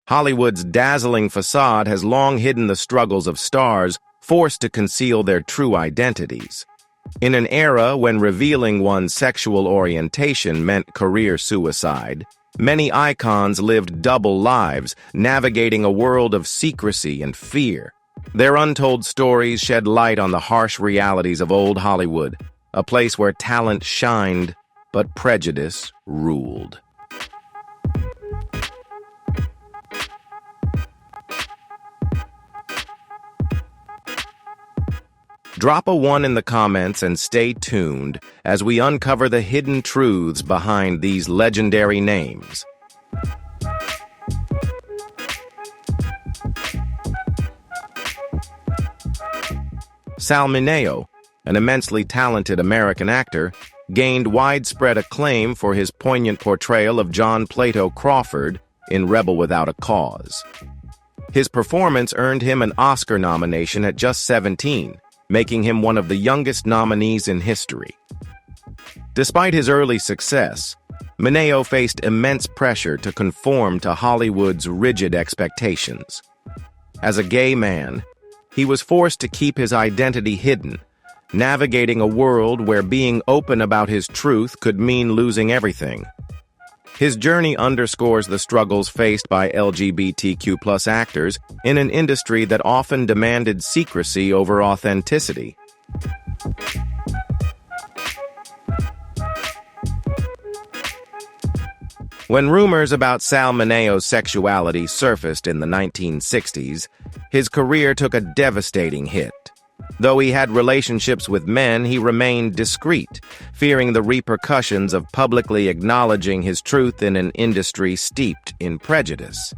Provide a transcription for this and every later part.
Hollywood's dazzling facade has long hidden the struggles of stars forced to conceal their true identities. In an era when revealing one's sexual orientation meant career suicide, many icons lived double lives, navigating a world of secrecy and fear. Their untold stories shed light on the harsh realities of old Hollywood, a place where talent shined, but prejudice ruled. Drop a 1 in the comments and stay tuned as we uncover the hidden truths behind these legendary names. Sal Mineo, an immensely talented American actor, gained widespread acclaim for his poignant portrayal of John Plato Crawford in Rebel Without a Cause. His performance earned him an Oscar nomination at just 17, making him one of the youngest nominees in history. Despite his early success, Mineo faced immense pressure to conform to Hollywood's rigid expectations. As a gay man, he was forced to keep his identity hidden, navigating a world where being open about his truth could mean losing everything. His journey underscores the struggles faced by LGBTQ+ actors in an industry that often demanded secrecy over authenticity. When rumors about Sal Mineo's sexuality surfaced in the 1960s, his career took a devastating hit. Though he had relationships with men, he remained discreet, fearing the repercussions of publicly acknowledging his truth in an industry steeped in prejudice.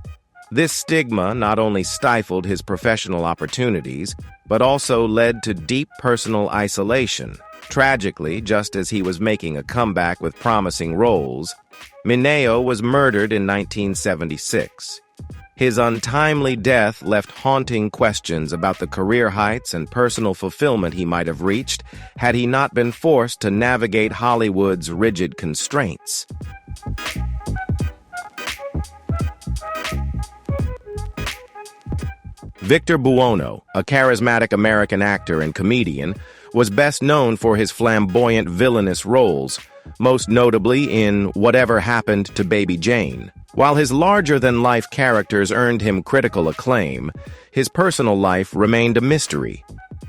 This stigma not only stifled his professional opportunities, but also led to deep personal isolation. Tragically, just as he was making a comeback with promising roles, Mineo was murdered in 1976. His untimely death left haunting questions about the career heights and personal fulfillment he might have reached had he not been forced to navigate Hollywood's rigid constraints. Victor Buono, a charismatic American actor and comedian, was best known for his flamboyant villainous roles, most notably in Whatever Happened to Baby Jane. While his larger-than-life characters earned him critical acclaim, his personal life remained a mystery.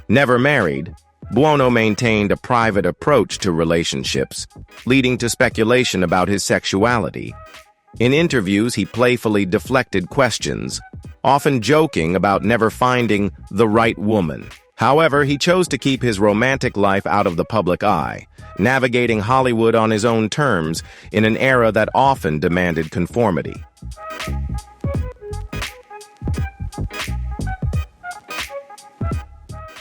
Never married, Buono maintained a private approach to relationships, leading to speculation about his sexuality. In interviews, he playfully deflected questions, often joking about never finding the right woman. However, he chose to keep his romantic life out of the public eye, navigating Hollywood on his own terms in an era that often demanded conformity.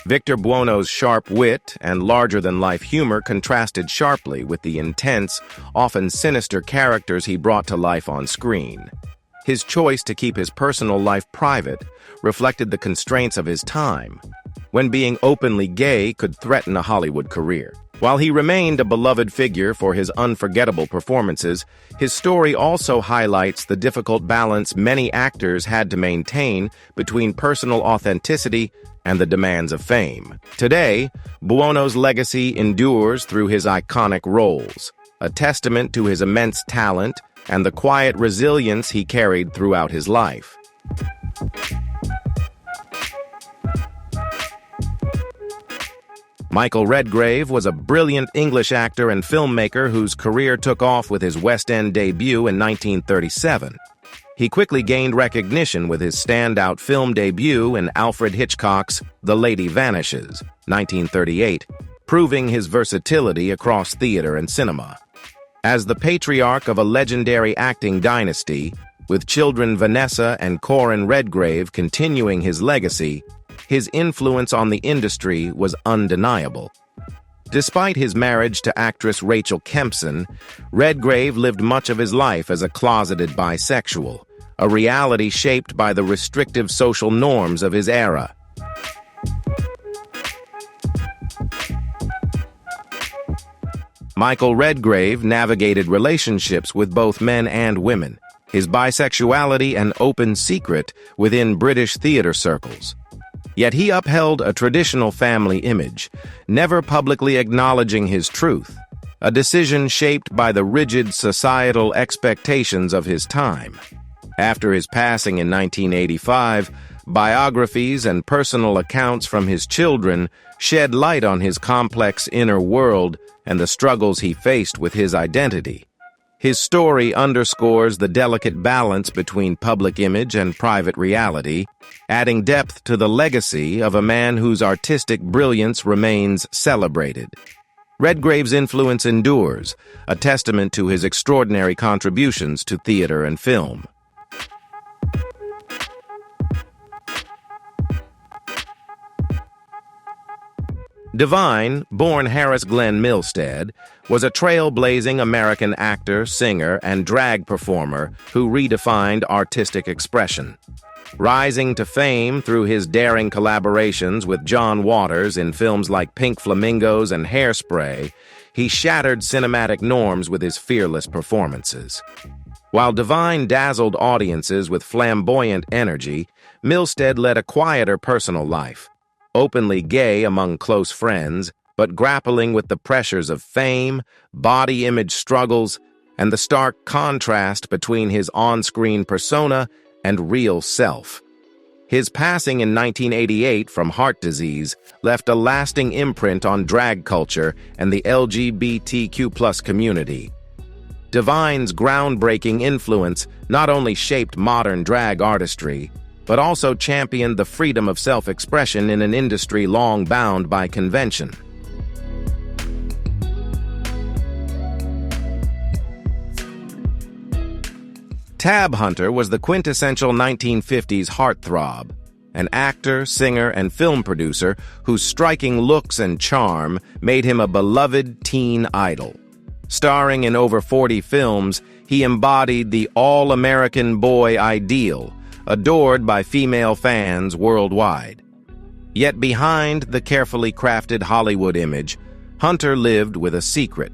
Victor Buono's sharp wit and larger-than-life humor contrasted sharply with the intense, often sinister characters he brought to life on screen. His choice to keep his personal life private reflected the constraints of his time, when being openly gay could threaten a Hollywood career. While he remained a beloved figure for his unforgettable performances, his story also highlights the difficult balance many actors had to maintain between personal authenticity and the demands of fame. Today, Buono's legacy endures through his iconic roles, a testament to his immense talent and the quiet resilience he carried throughout his life. Michael Redgrave was a brilliant English actor and filmmaker whose career took off with his West End debut in 1937. He quickly gained recognition with his standout film debut in Alfred Hitchcock's The Lady Vanishes, 1938, proving his versatility across theater and cinema. As the patriarch of a legendary acting dynasty, with children Vanessa and Corin Redgrave continuing his legacy, his influence on the industry was undeniable. Despite his marriage to actress Rachel Kempson, Redgrave lived much of his life as a closeted bisexual, a reality shaped by the restrictive social norms of his era. Michael Redgrave navigated relationships with both men and women, his bisexuality an open secret within British theater circles. Yet he upheld a traditional family image, never publicly acknowledging his truth, a decision shaped by the rigid societal expectations of his time. After his passing in 1985, biographies and personal accounts from his children shed light on his complex inner world and the struggles he faced with his identity. His story underscores the delicate balance between public image and private reality, adding depth to the legacy of a man whose artistic brilliance remains celebrated. Redgrave's influence endures, a testament to his extraordinary contributions to theater and film. Divine, born Harris Glenn Milstead, was a trailblazing American actor, singer, and drag performer who redefined artistic expression. Rising to fame through his daring collaborations with John Waters in films like Pink Flamingos and Hairspray, he shattered cinematic norms with his fearless performances. While Divine dazzled audiences with flamboyant energy, Milstead led a quieter personal life. Openly gay among close friends, but grappling with the pressures of fame, body image struggles, and the stark contrast between his on-screen persona and real self. His passing in 1988 from heart disease left a lasting imprint on drag culture and the LGBTQ+ community. Divine's groundbreaking influence not only shaped modern drag artistry, but also championed the freedom of self-expression in an industry long bound by convention. Tab Hunter was the quintessential 1950s heartthrob, an actor, singer, and film producer whose striking looks and charm made him a beloved teen idol. Starring in over 40 films, he embodied the all-American boy ideal, adored by female fans worldwide. Yet behind the carefully crafted Hollywood image, Hunter lived with a secret.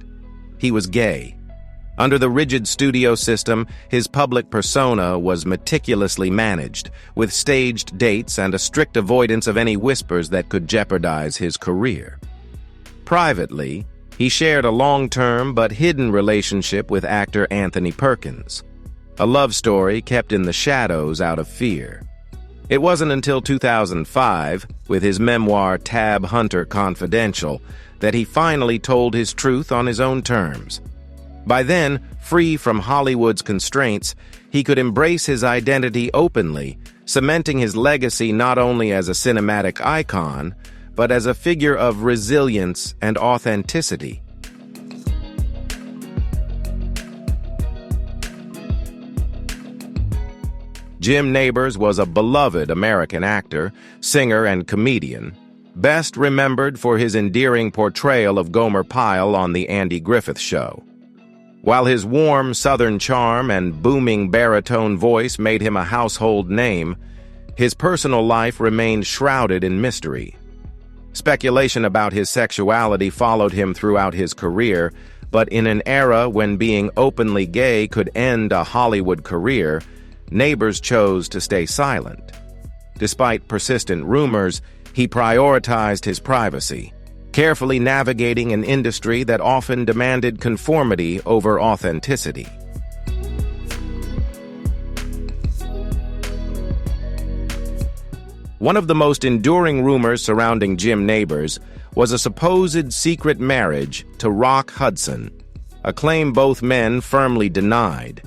He was gay. Under the rigid studio system, his public persona was meticulously managed, with staged dates and a strict avoidance of any whispers that could jeopardize his career. Privately, he shared a long-term but hidden relationship with actor Anthony Perkins, a love story kept in the shadows out of fear. It wasn't until 2005, with his memoir Tab Hunter Confidential, that he finally told his truth on his own terms. By then, free from Hollywood's constraints, he could embrace his identity openly, cementing his legacy not only as a cinematic icon, but as a figure of resilience and authenticity. Jim Nabors was a beloved American actor, singer, and comedian, best remembered for his endearing portrayal of Gomer Pyle on The Andy Griffith Show. While his warm Southern charm and booming baritone voice made him a household name, his personal life remained shrouded in mystery. Speculation about his sexuality followed him throughout his career, but in an era when being openly gay could end a Hollywood career, Nabors chose to stay silent. Despite persistent rumors, he prioritized his privacy, carefully navigating an industry that often demanded conformity over authenticity. One of the most enduring rumors surrounding Jim Nabors was a supposed secret marriage to Rock Hudson, a claim both men firmly denied.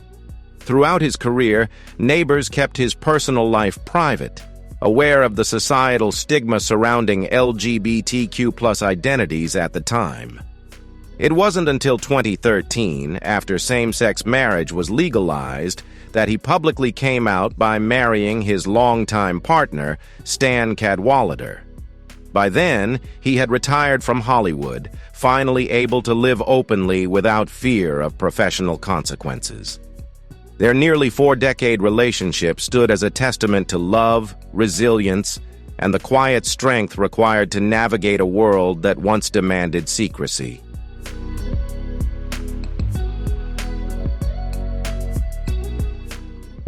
Throughout his career, Nabors kept his personal life private, aware of the societal stigma surrounding LGBTQ+ identities at the time. It wasn't until 2013, after same-sex marriage was legalized, that he publicly came out by marrying his longtime partner, Stan Cadwallader. By then, he had retired from Hollywood, finally able to live openly without fear of professional consequences. Their nearly 4-decade relationship stood as a testament to love, resilience, and the quiet strength required to navigate a world that once demanded secrecy.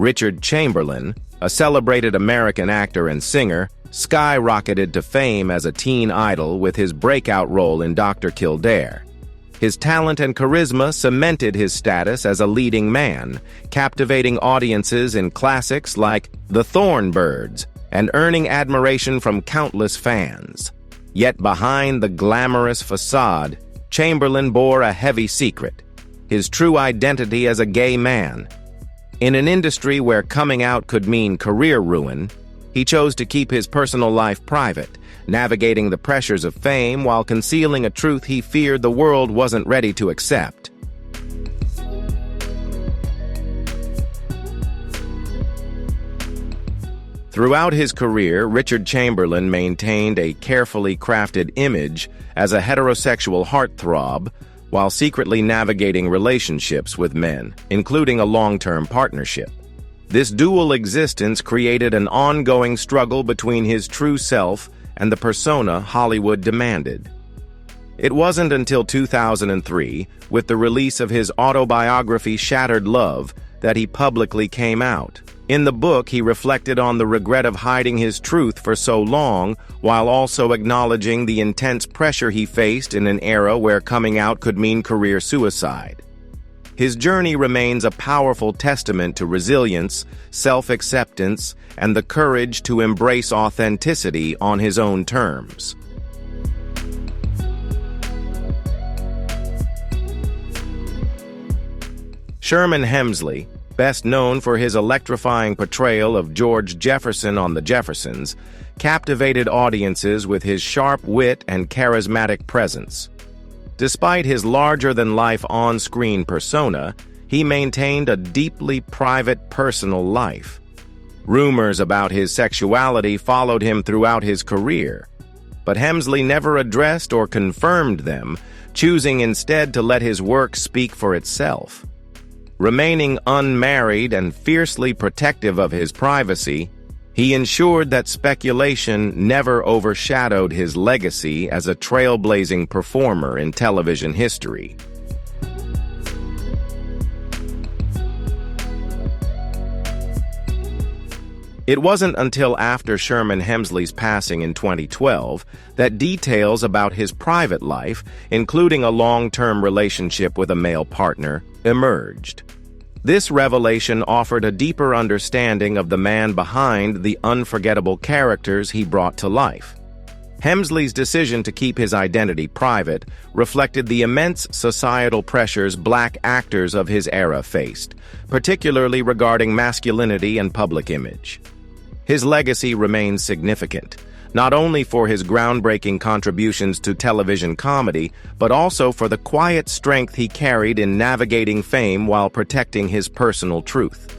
Richard Chamberlain, a celebrated American actor and singer, skyrocketed to fame as a teen idol with his breakout role in Dr. Kildare. His talent and charisma cemented his status as a leading man, captivating audiences in classics like The Thornbirds and earning admiration from countless fans. Yet behind the glamorous facade, Chamberlain bore a heavy secret: his true identity as a gay man. In an industry where coming out could mean career ruin, he chose to keep his personal life private, navigating the pressures of fame while concealing a truth he feared the world wasn't ready to accept. Throughout his career, Richard Chamberlain maintained a carefully crafted image as a heterosexual heartthrob while secretly navigating relationships with men, including a long-term partnership. This dual existence created an ongoing struggle between his true self and the persona Hollywood demanded. It wasn't until 2003, with the release of his autobiography Shattered Love, that he publicly came out. In the book, he reflected on the regret of hiding his truth for so long, while also acknowledging the intense pressure he faced in an era where coming out could mean career suicide. His journey remains a powerful testament to resilience, self-acceptance, and the courage to embrace authenticity on his own terms. Sherman Hemsley, best known for his electrifying portrayal of George Jefferson on The Jeffersons, captivated audiences with his sharp wit and charismatic presence. Despite his larger-than-life on-screen persona, he maintained a deeply private personal life. Rumors about his sexuality followed him throughout his career, but Hemsley never addressed or confirmed them, choosing instead to let his work speak for itself. Remaining unmarried and fiercely protective of his privacy, he ensured that speculation never overshadowed his legacy as a trailblazing performer in television history. It wasn't until after Sherman Hemsley's passing in 2012 that details about his private life, including a long-term relationship with a male partner, emerged. This revelation offered a deeper understanding of the man behind the unforgettable characters he brought to life. Hemsley's decision to keep his identity private reflected the immense societal pressures black actors of his era faced, particularly regarding masculinity and public image. His legacy remains significant, not only for his groundbreaking contributions to television comedy, but also for the quiet strength he carried in navigating fame while protecting his personal truth.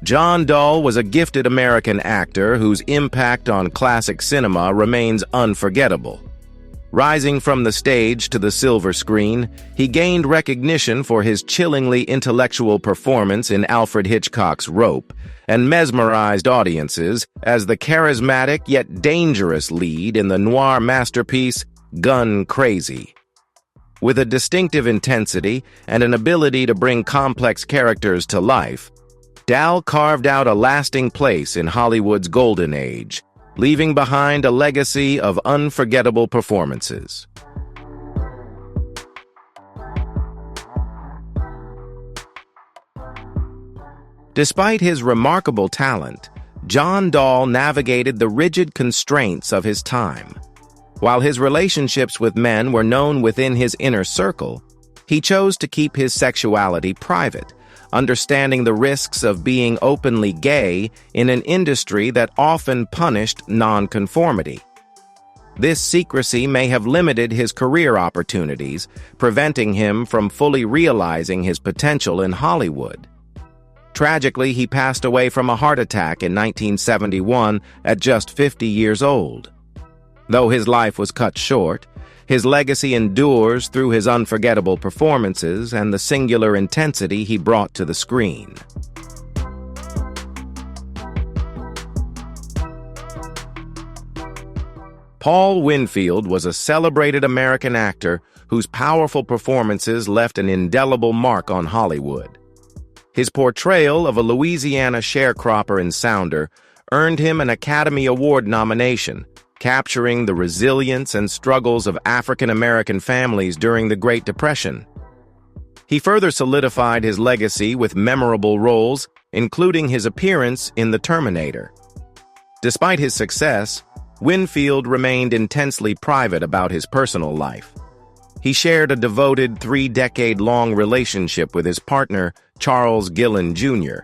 John Dahl was a gifted American actor whose impact on classic cinema remains unforgettable. Rising from the stage to the silver screen, he gained recognition for his chillingly intellectual performance in Alfred Hitchcock's Rope, and mesmerized audiences as the charismatic yet dangerous lead in the noir masterpiece Gun Crazy. With a distinctive intensity and an ability to bring complex characters to life, Dahl carved out a lasting place in Hollywood's golden age, leaving behind a legacy of unforgettable performances. Despite his remarkable talent, John Dahl navigated the rigid constraints of his time. While his relationships with men were known within his inner circle, he chose to keep his sexuality private, understanding the risks of being openly gay in an industry that often punished nonconformity. This secrecy may have limited his career opportunities, preventing him from fully realizing his potential in Hollywood. Tragically, he passed away from a heart attack in 1971 at just 50 years old. Though his life was cut short, his legacy endures through his unforgettable performances and the singular intensity he brought to the screen. Paul Winfield was a celebrated American actor whose powerful performances left an indelible mark on Hollywood. His portrayal of a Louisiana sharecropper and sounder earned him an Academy Award nomination, capturing the resilience and struggles of African American families during the Great Depression. He further solidified his legacy with memorable roles, including his appearance in The Terminator. Despite his success, Winfield remained intensely private about his personal life. He shared a devoted 3-decade-long relationship with his partner, Charles Gillen Jr.,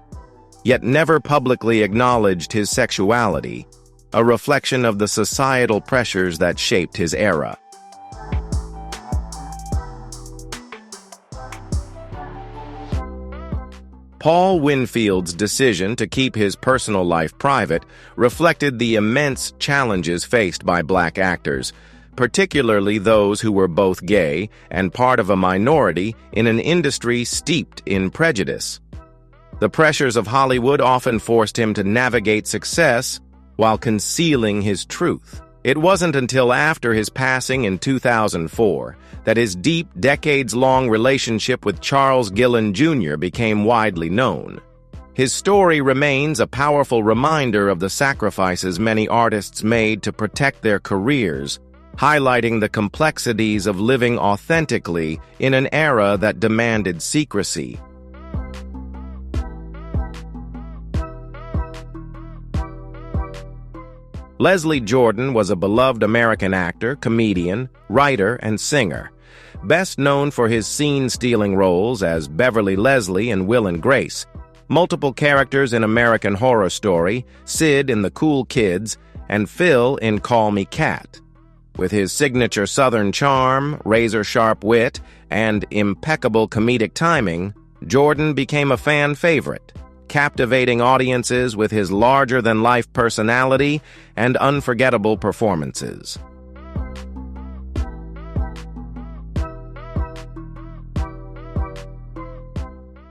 yet never publicly acknowledged his sexuality, a reflection of the societal pressures that shaped his era. Paul Winfield's decision to keep his personal life private reflected the immense challenges faced by Black actors, particularly those who were both gay and part of a minority in an industry steeped in prejudice. The pressures of Hollywood often forced him to navigate success while concealing his truth. It wasn't until after his passing in 2004 that his deep, decades-long relationship with Charles Gillen Jr. became widely known. His story remains a powerful reminder of the sacrifices many artists made to protect their careers, highlighting the complexities of living authentically in an era that demanded secrecy. Leslie Jordan was a beloved American actor, comedian, writer, and singer, best known for his scene-stealing roles as Beverly Leslie in Will and Grace, multiple characters in American Horror Story, Sid in The Cool Kids, and Phil in Call Me Kat. With his signature Southern charm, razor-sharp wit, and impeccable comedic timing, Jordan became a fan favorite, captivating audiences with his larger-than-life personality and unforgettable performances.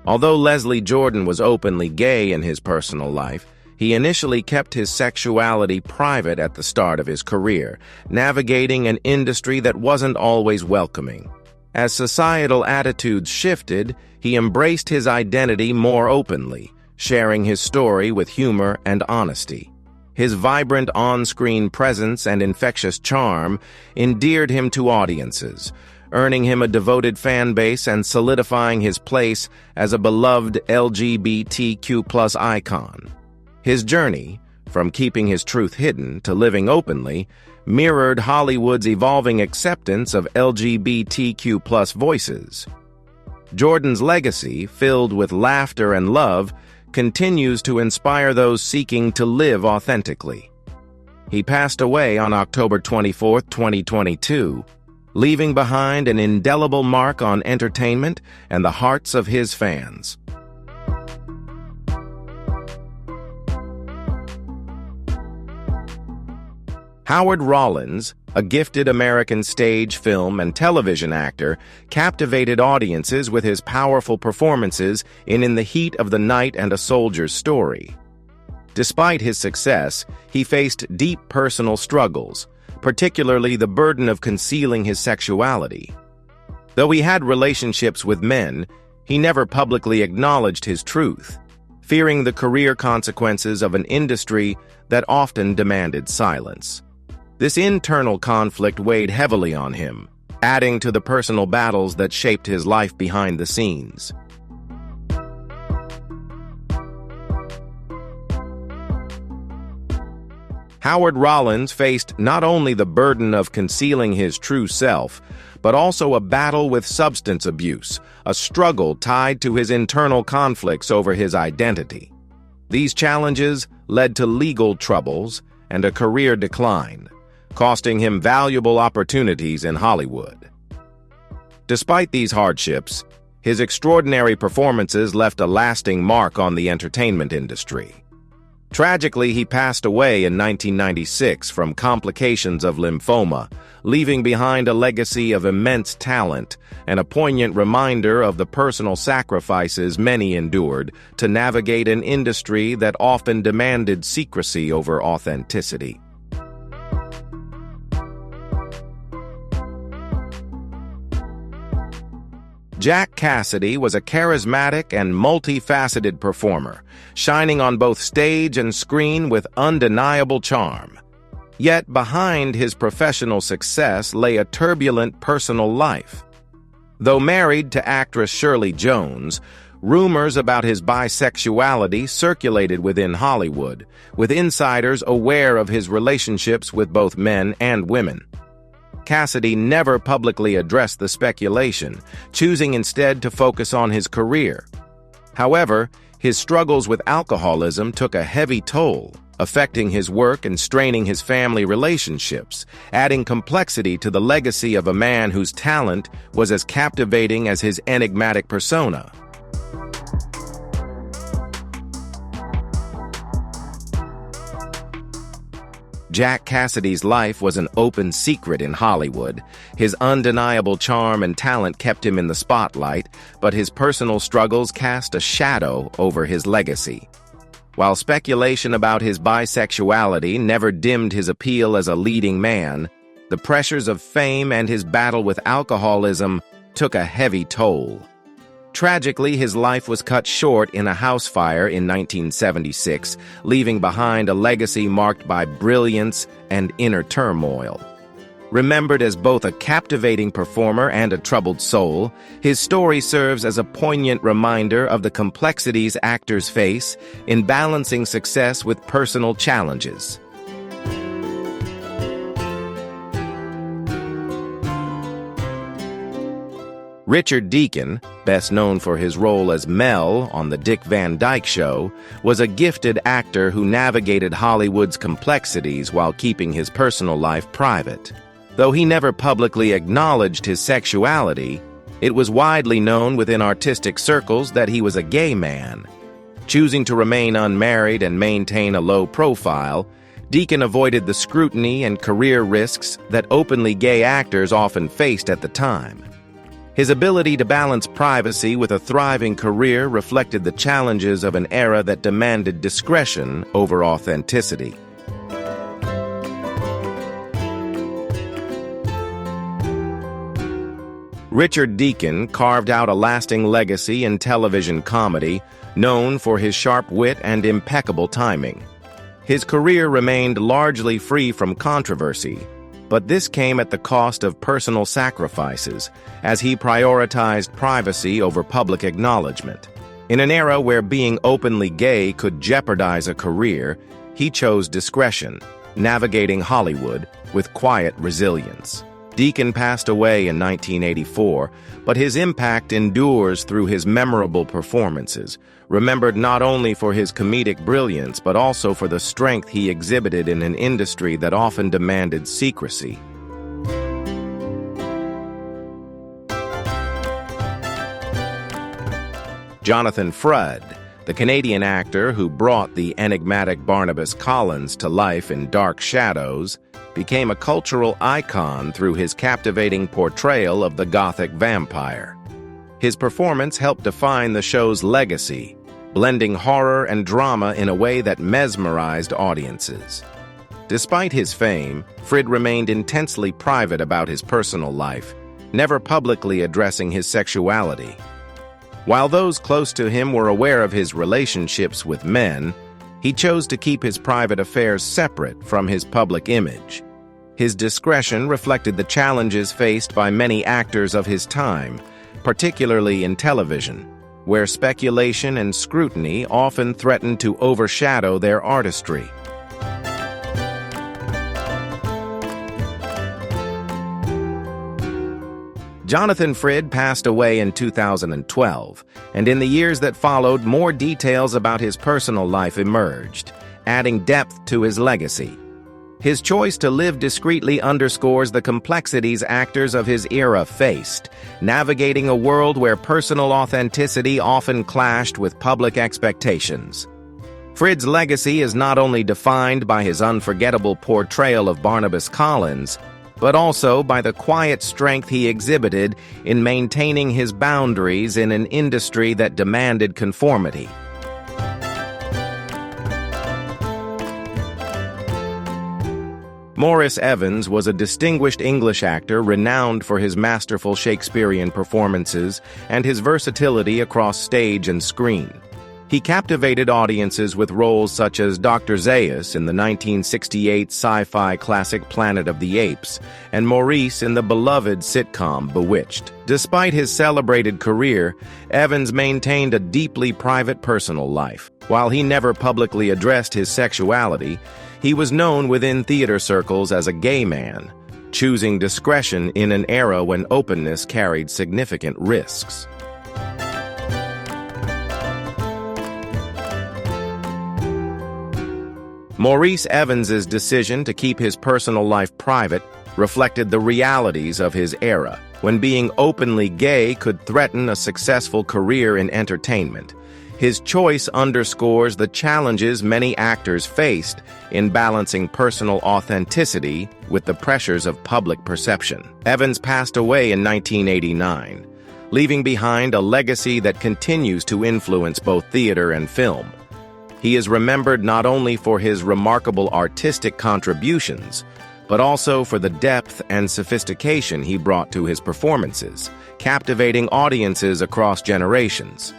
Although Leslie Jordan was openly gay in his personal life, he initially kept his sexuality private at the start of his career, navigating an industry that wasn't always welcoming. As societal attitudes shifted, he embraced his identity more openly, sharing his story with humor and honesty. His vibrant on-screen presence and infectious charm endeared him to audiences, earning him a devoted fan base and solidifying his place as a beloved LGBTQ+ icon. His journey, from keeping his truth hidden to living openly, mirrored Hollywood's evolving acceptance of LGBTQ+ voices. Jordan's legacy, filled with laughter and love, continues to inspire those seeking to live authentically. He passed away on October 24, 2022, leaving behind an indelible mark on entertainment and the hearts of his fans. Howard Rollins, a gifted American stage, film, and television actor, captivated audiences with his powerful performances in the Heat of the Night and A Soldier's Story. Despite his success, he faced deep personal struggles, particularly the burden of concealing his sexuality. Though he had relationships with men, he never publicly acknowledged his truth, fearing the career consequences of an industry that often demanded silence. This internal conflict weighed heavily on him, adding to the personal battles that shaped his life behind the scenes. Howard Rollins faced not only the burden of concealing his true self, but also a battle with substance abuse, a struggle tied to his internal conflicts over his identity. These challenges led to legal troubles and a career decline, costing him valuable opportunities in Hollywood. Despite these hardships, his extraordinary performances left a lasting mark on the entertainment industry. Tragically, he passed away in 1996 from complications of lymphoma, leaving behind a legacy of immense talent and a poignant reminder of the personal sacrifices many endured to navigate an industry that often demanded secrecy over authenticity. Jack Cassidy was a charismatic and multifaceted performer, shining on both stage and screen with undeniable charm. Yet behind his professional success lay a turbulent personal life. Though married to actress Shirley Jones, rumors about his bisexuality circulated within Hollywood, with insiders aware of his relationships with both men and women. Cassidy never publicly addressed the speculation, choosing instead to focus on his career. However, his struggles with alcoholism took a heavy toll, affecting his work and straining his family relationships, adding complexity to the legacy of a man whose talent was as captivating as his enigmatic persona. Jack Cassidy's life was an open secret in Hollywood. His undeniable charm and talent kept him in the spotlight, but his personal struggles cast a shadow over his legacy. While speculation about his bisexuality never dimmed his appeal as a leading man, the pressures of fame and his battle with alcoholism took a heavy toll. Tragically, his life was cut short in a house fire in 1976, leaving behind a legacy marked by brilliance and inner turmoil. Remembered as both a captivating performer and a troubled soul, his story serves as a poignant reminder of the complexities actors face in balancing success with personal challenges. Richard Deacon, best known for his role as Mel on The Dick Van Dyke Show, was a gifted actor who navigated Hollywood's complexities while keeping his personal life private. Though he never publicly acknowledged his sexuality, it was widely known within artistic circles that he was a gay man. Choosing to remain unmarried and maintain a low profile, Deacon avoided the scrutiny and career risks that openly gay actors often faced at the time. His ability to balance privacy with a thriving career reflected the challenges of an era that demanded discretion over authenticity. Richard Deacon carved out a lasting legacy in television comedy, known for his sharp wit and impeccable timing. His career remained largely free from controversy, but this came at the cost of personal sacrifices, as he prioritized privacy over public acknowledgement. In an era where being openly gay could jeopardize a career, he chose discretion, navigating Hollywood with quiet resilience. Deacon passed away in 1984, but his impact endures through his memorable performances, remembered not only for his comedic brilliance but also for the strength he exhibited in an industry that often demanded secrecy. Jonathan Frid, the Canadian actor who brought the enigmatic Barnabas Collins to life in Dark Shadows, became a cultural icon through his captivating portrayal of the Gothic vampire. His performance helped define the show's legacy, blending horror and drama in a way that mesmerized audiences. Despite his fame, Frid remained intensely private about his personal life, never publicly addressing his sexuality. While those close to him were aware of his relationships with men, he chose to keep his private affairs separate from his public image. His discretion reflected the challenges faced by many actors of his time, particularly in television, where speculation and scrutiny often threatened to overshadow their artistry. Jonathan Frid passed away in 2012, and in the years that followed, more details about his personal life emerged, adding depth to his legacy. His choice to live discreetly underscores the complexities actors of his era faced, navigating a world where personal authenticity often clashed with public expectations. Frid's legacy is not only defined by his unforgettable portrayal of Barnabas Collins, but also by the quiet strength he exhibited in maintaining his boundaries in an industry that demanded conformity. Maurice Evans was a distinguished English actor renowned for his masterful Shakespearean performances and his versatility across stage and screen. He captivated audiences with roles such as Dr. Zaius in the 1968 sci-fi classic Planet of the Apes and Maurice in the beloved sitcom Bewitched. Despite his celebrated career, Evans maintained a deeply private personal life. While he never publicly addressed his sexuality, he was known within theater circles as a gay man, choosing discretion in an era when openness carried significant risks. Maurice Evans's decision to keep his personal life private reflected the realities of his era, when being openly gay could threaten a successful career in entertainment. His choice underscores the challenges many actors faced in balancing personal authenticity with the pressures of public perception. Evans passed away in 1989, leaving behind a legacy that continues to influence both theater and film. He is remembered not only for his remarkable artistic contributions, but also for the depth and sophistication he brought to his performances, captivating audiences across generations.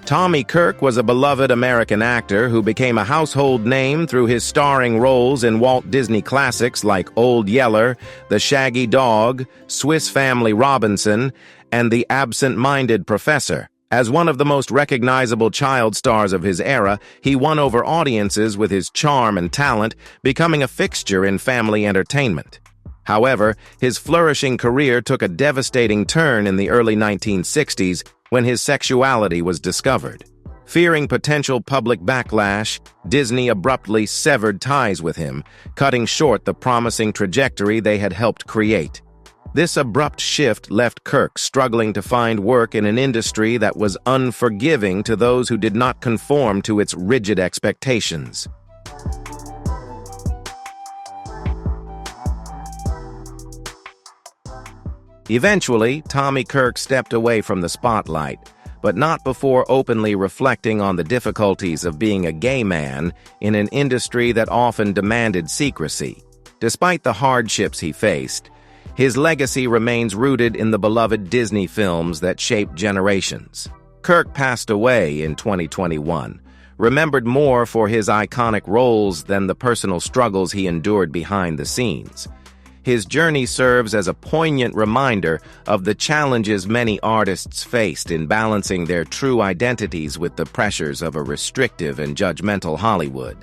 Tommy Kirk was a beloved American actor who became a household name through his starring roles in Walt Disney classics like Old Yeller, The Shaggy Dog, Swiss Family Robinson, and The Absent-Minded Professor. As one of the most recognizable child stars of his era, he won over audiences with his charm and talent, becoming a fixture in family entertainment. However, his flourishing career took a devastating turn in the early 1960s when his sexuality was discovered. Fearing potential public backlash, Disney abruptly severed ties with him, cutting short the promising trajectory they had helped create. This abrupt shift left Kirk struggling to find work in an industry that was unforgiving to those who did not conform to its rigid expectations. Eventually, Tommy Kirk stepped away from the spotlight, but not before openly reflecting on the difficulties of being a gay man in an industry that often demanded secrecy. Despite the hardships he faced, his legacy remains rooted in the beloved Disney films that shaped generations. Kirk passed away in 2021, remembered more for his iconic roles than the personal struggles he endured behind the scenes. His journey serves as a poignant reminder of the challenges many artists faced in balancing their true identities with the pressures of a restrictive and judgmental Hollywood.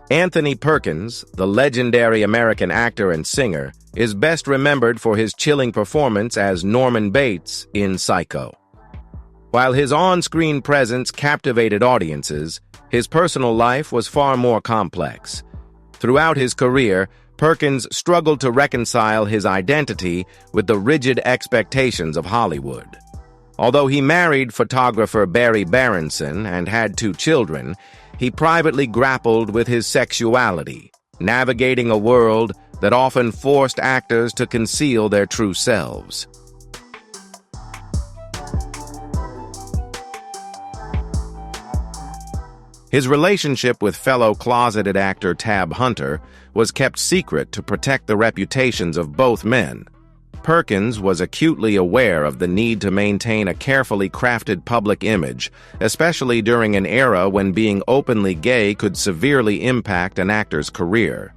Anthony Perkins, the legendary American actor and singer, is best remembered for his chilling performance as Norman Bates in Psycho. While his on-screen presence captivated audiences, his personal life was far more complex. Throughout his career, Perkins struggled to reconcile his identity with the rigid expectations of Hollywood. Although he married photographer Barry Berenson and had 2 children, he privately grappled with his sexuality, navigating a world that often forced actors to conceal their true selves. His relationship with fellow closeted actor Tab Hunter was kept secret to protect the reputations of both men. Perkins was acutely aware of the need to maintain a carefully crafted public image, especially during an era when being openly gay could severely impact an actor's career.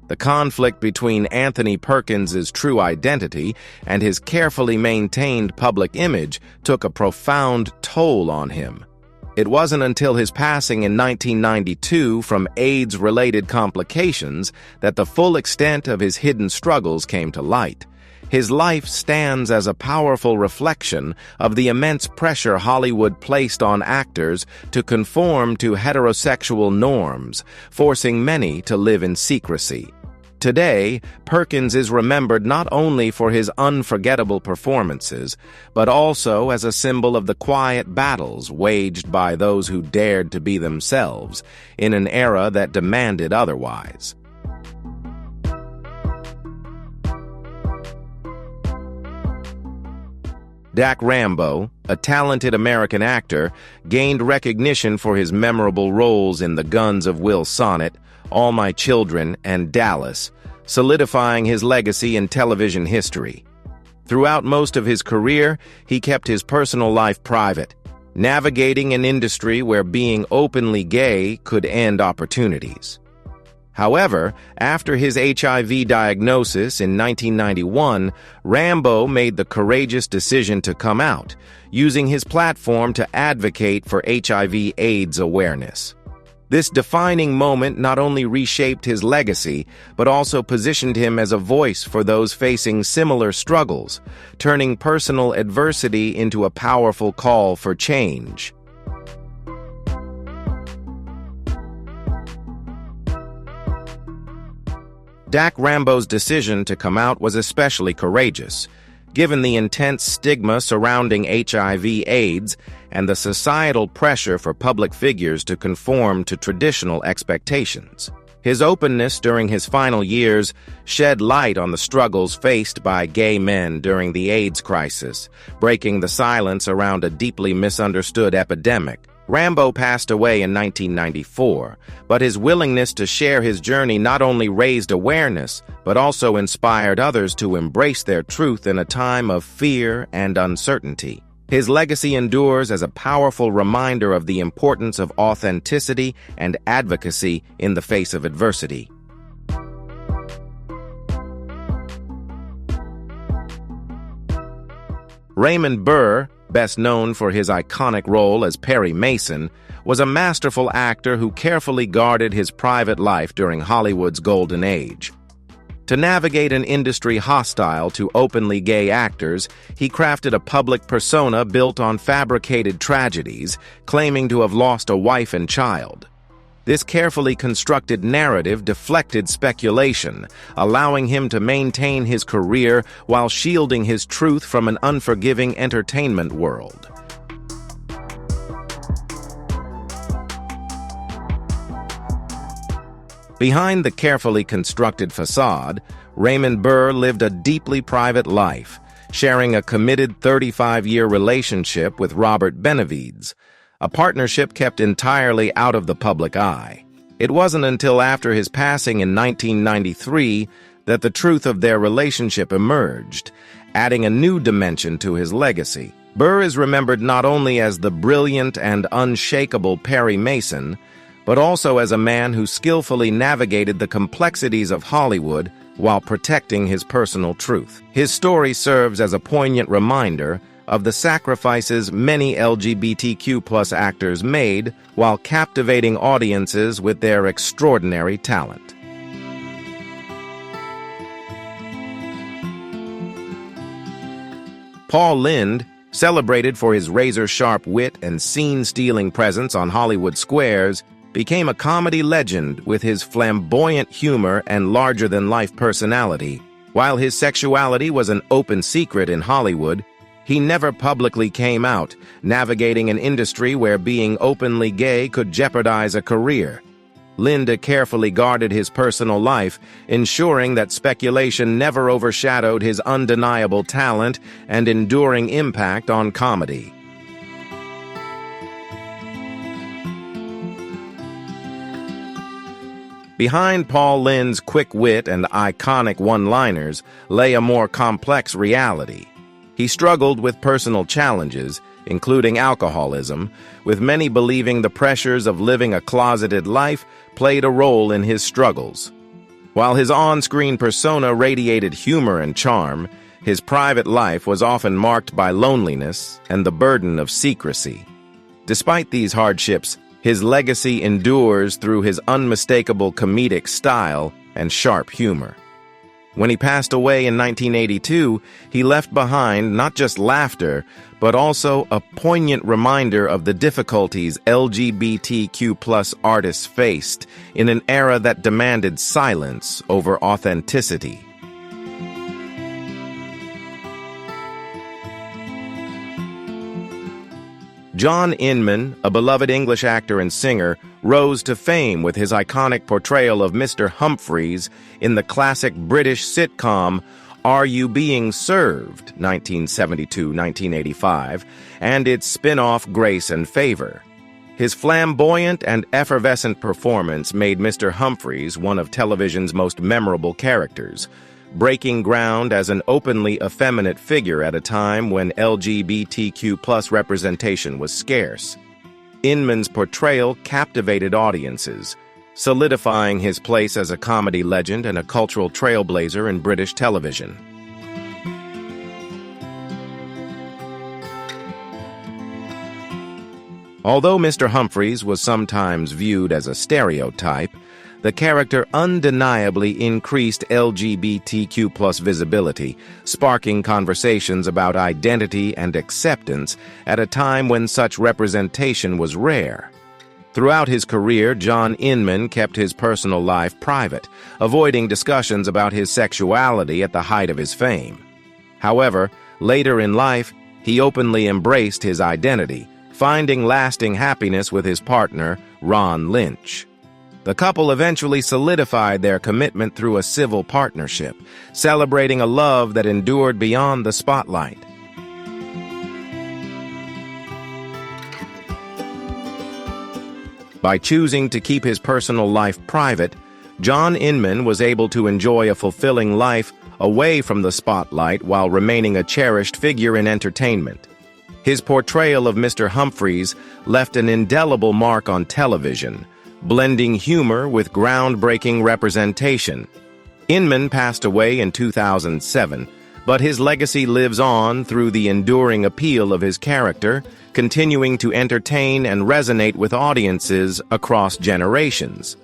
The conflict between Anthony Perkins's true identity and his carefully maintained public image took a profound toll on him. It wasn't until his passing in 1992 from AIDS-related complications that the full extent of his hidden struggles came to light. His life stands as a powerful reflection of the immense pressure Hollywood placed on actors to conform to heterosexual norms, forcing many to live in secrecy. Today, Perkins is remembered not only for his unforgettable performances, but also as a symbol of the quiet battles waged by those who dared to be themselves in an era that demanded otherwise. Dak Rambo, a talented American actor, gained recognition for his memorable roles in The Guns of Will Sonnet, All My Children, and Dallas, solidifying his legacy in television history. Throughout most of his career, he kept his personal life private, navigating an industry where being openly gay could end opportunities. However, after his HIV diagnosis in 1991, Rambo made the courageous decision to come out, using his platform to advocate for HIV/AIDS awareness. This defining moment not only reshaped his legacy, but also positioned him as a voice for those facing similar struggles, turning personal adversity into a powerful call for change. Dak Rambo's decision to come out was especially courageous, given the intense stigma surrounding HIV/AIDS and the societal pressure for public figures to conform to traditional expectations. His openness during his final years shed light on the struggles faced by gay men during the AIDS crisis, breaking the silence around a deeply misunderstood epidemic. Rambo passed away in 1994, but his willingness to share his journey not only raised awareness, but also inspired others to embrace their truth in a time of fear and uncertainty. His legacy endures as a powerful reminder of the importance of authenticity and advocacy in the face of adversity. Raymond Burr, best known for his iconic role as Perry Mason, was a masterful actor who carefully guarded his private life during Hollywood's golden age. To navigate an industry hostile to openly gay actors, he crafted a public persona built on fabricated tragedies, claiming to have lost a wife and child. This carefully constructed narrative deflected speculation, allowing him to maintain his career while shielding his truth from an unforgiving entertainment world. Behind the carefully constructed facade, Raymond Burr lived a deeply private life, sharing a committed 35-year relationship with Robert Benavides, a partnership kept entirely out of the public eye. It wasn't until after his passing in 1993 that the truth of their relationship emerged, adding a new dimension to his legacy. Burr is remembered not only as the brilliant and unshakable Perry Mason, but also as a man who skillfully navigated the complexities of Hollywood while protecting his personal truth. His story serves as a poignant reminder of the sacrifices many LGBTQ+ actors made while captivating audiences with their extraordinary talent. Paul Lynde, celebrated for his razor-sharp wit and scene-stealing presence on Hollywood squares, became a comedy legend with his flamboyant humor and larger-than-life personality. While his sexuality was an open secret in Hollywood, he never publicly came out, navigating an industry where being openly gay could jeopardize a career. Lynde carefully guarded his personal life, ensuring that speculation never overshadowed his undeniable talent and enduring impact on comedy. Behind Paul Lynde's quick wit and iconic one-liners lay a more complex reality. He struggled with personal challenges, including alcoholism, with many believing the pressures of living a closeted life played a role in his struggles. While his on-screen persona radiated humor and charm, his private life was often marked by loneliness and the burden of secrecy. Despite these hardships, his legacy endures through his unmistakable comedic style and sharp humor. When he passed away in 1982, he left behind not just laughter, but also a poignant reminder of the difficulties LGBTQ+ artists faced in an era that demanded silence over authenticity. John Inman, a beloved English actor and singer, rose to fame with his iconic portrayal of Mr. Humphreys in the classic British sitcom Are You Being Served? 1972-1985, and its spin-off Grace and Favor. His flamboyant and effervescent performance made Mr. Humphreys one of television's most memorable characters, breaking ground as an openly effeminate figure at a time when LGBTQ+ representation was scarce. Inman's portrayal captivated audiences, solidifying his place as a comedy legend and a cultural trailblazer in British television. Although Mr. Humphreys was sometimes viewed as a stereotype, the character undeniably increased LGBTQ+ visibility, sparking conversations about identity and acceptance at a time when such representation was rare. Throughout his career, John Inman kept his personal life private, avoiding discussions about his sexuality at the height of his fame. However, later in life, he openly embraced his identity, finding lasting happiness with his partner, Ron Lynch. The couple eventually solidified their commitment through a civil partnership, celebrating a love that endured beyond the spotlight. By choosing to keep his personal life private, John Inman was able to enjoy a fulfilling life away from the spotlight while remaining a cherished figure in entertainment. His portrayal of Mr. Humphreys left an indelible mark on television, blending humor with groundbreaking representation. Inman passed away in 2007, but his legacy lives on through the enduring appeal of his character, continuing to entertain and resonate with audiences across generations.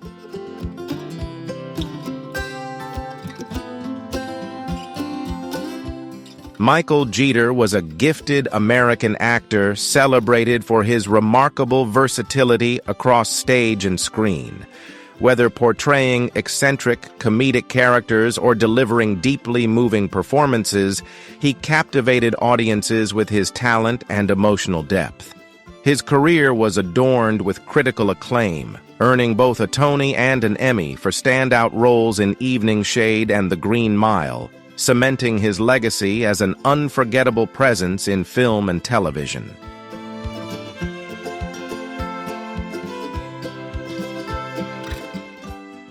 Michael Jeter was a gifted American actor celebrated for his remarkable versatility across stage and screen. Whether portraying eccentric, comedic characters or delivering deeply moving performances, he captivated audiences with his talent and emotional depth. His career was adorned with critical acclaim, earning both a Tony and an Emmy for standout roles in Evening Shade and The Green Mile, cementing his legacy as an unforgettable presence in film and television.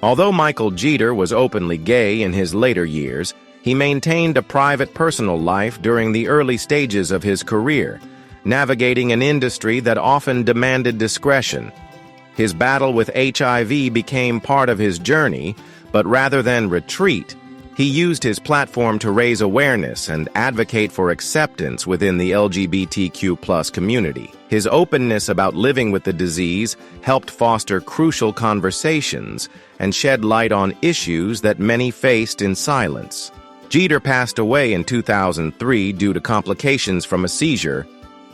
Although Michael Jeter was openly gay in his later years, he maintained a private personal life during the early stages of his career, navigating an industry that often demanded discretion. His battle with HIV became part of his journey, but rather than retreat, he used his platform to raise awareness and advocate for acceptance within the LGBTQ+ community. His openness about living with the disease helped foster crucial conversations and shed light on issues that many faced in silence. Jeter passed away in 2003 due to complications from a seizure,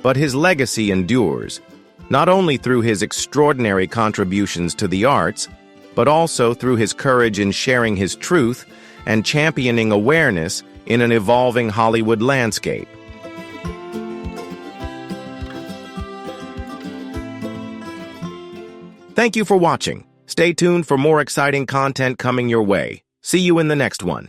but his legacy endures, not only through his extraordinary contributions to the arts, but also through his courage in sharing his truth and championing awareness in an evolving Hollywood landscape. Thank you for watching. Stay tuned for more exciting content coming your way. See you in the next one.